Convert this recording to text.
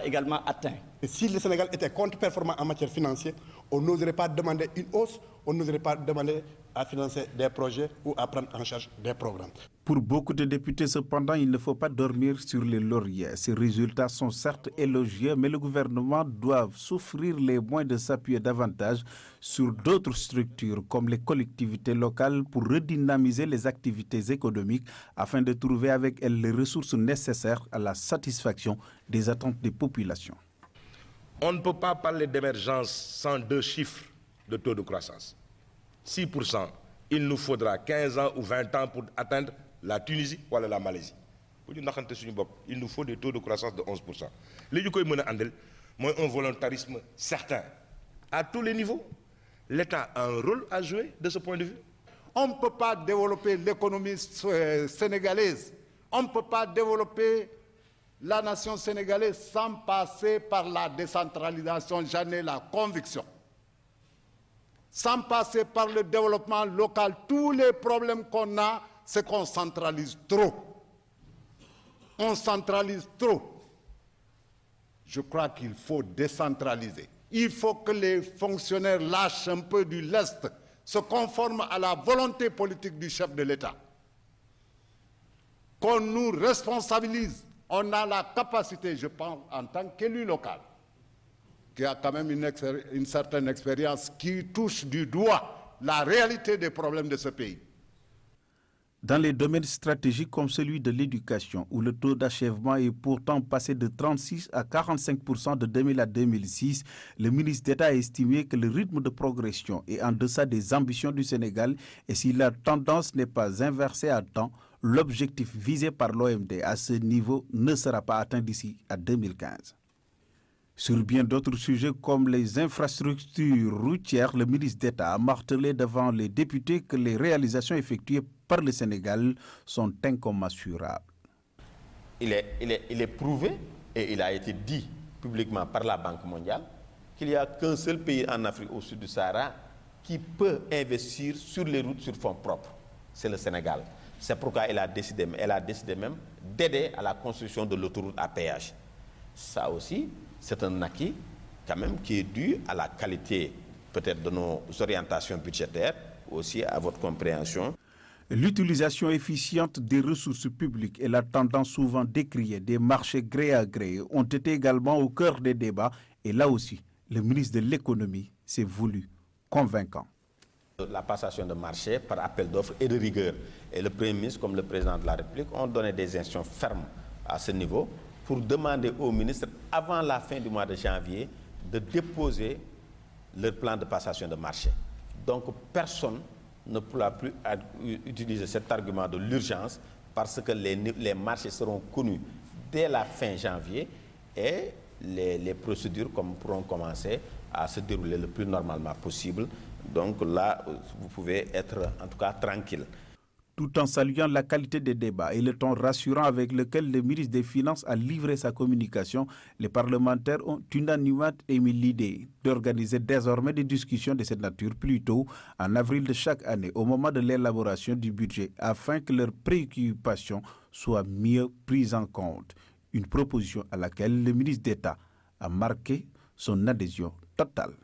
Également atteint. Et si le Sénégal était contre-performant en matière financière, on n'oserait pas demander une hausse, on n'oserait pas demander à financer des projets ou à prendre en charge des programmes. Pour beaucoup de députés, cependant, il ne faut pas dormir sur les lauriers. Ces résultats sont certes élogieux, mais le gouvernement doit s'offrir les moyens de s'appuyer davantage sur d'autres structures, comme les collectivités locales, pour redynamiser les activités économiques afin de trouver avec elles les ressources nécessaires à la satisfaction des attentes des populations. On ne peut pas parler d'émergence sans 2 chiffres de taux de croissance. 6%, il nous faudra 15 ans ou 20 ans pour atteindre la Tunisie ou la Malaisie. Il nous faut des taux de croissance de 11%. Les un volontarisme certain. À tous les niveaux, l'État a un rôle à jouer de ce point de vue. On ne peut pas développer l'économie sénégalaise. On ne peut pas développer la nation sénégalaise sans passer par la décentralisation, j'en ai la conviction. Sans passer par le développement local, tous les problèmes qu'on a, c'est qu'on centralise trop. On centralise trop. Je crois qu'il faut décentraliser. Il faut que les fonctionnaires lâchent un peu du lest, se conforment à la volonté politique du chef de l'État. Qu'on nous responsabilise. On a la capacité, je pense, en tant qu'élu local, qui a quand même une certaine expérience, qui touche du doigt la réalité des problèmes de ce pays. Dans les domaines stratégiques comme celui de l'éducation, où le taux d'achèvement est pourtant passé de 36 à 45% de 2000 à 2006, le ministre d'État a estimé que le rythme de progression est en deçà des ambitions du Sénégal et si la tendance n'est pas inversée à temps, l'objectif visé par l'OMD à ce niveau ne sera pas atteint d'ici à 2015. Sur bien d'autres sujets comme les infrastructures routières, le ministre d'État a martelé devant les députés que les réalisations effectuées par le Sénégal sont incommensurables. Il est prouvé et il a été dit publiquement par la Banque mondiale qu'il n'y a qu'un seul pays en Afrique au sud du Sahara qui peut investir sur les routes sur fonds propres. C'est le Sénégal. C'est pourquoi elle a décidé même d'aider à la construction de l'autoroute à péage. Ça aussi, c'est un acquis quand même qui est dû à la qualité peut-être de nos orientations budgétaires, aussi à votre compréhension. L'utilisation efficiente des ressources publiques et la tendance souvent décriée des marchés gré à gré ont été également au cœur des débats et là aussi, le ministre de l'économie s'est voulu convaincant. La passation de marché par appel d'offres et de rigueur. Et le Premier ministre comme le Président de la République ont donné des instructions fermes à ce niveau pour demander aux ministres, avant la fin du mois de janvier, de déposer leur plan de passation de marché. Donc personne ne pourra plus utiliser cet argument de l'urgence parce que les marchés seront connus dès la fin janvier et les procédures pourront commencer à se dérouler le plus normalement possible. Donc là, vous pouvez être en tout cas tranquille. Tout en saluant la qualité des débats et le ton rassurant avec lequel le ministre des Finances a livré sa communication, les parlementaires ont unanimement émis l'idée d'organiser désormais des discussions de cette nature plus tôt, en avril de chaque année, au moment de l'élaboration du budget, afin que leurs préoccupations soient mieux prises en compte. Une proposition à laquelle le ministre d'État a marqué son adhésion totale.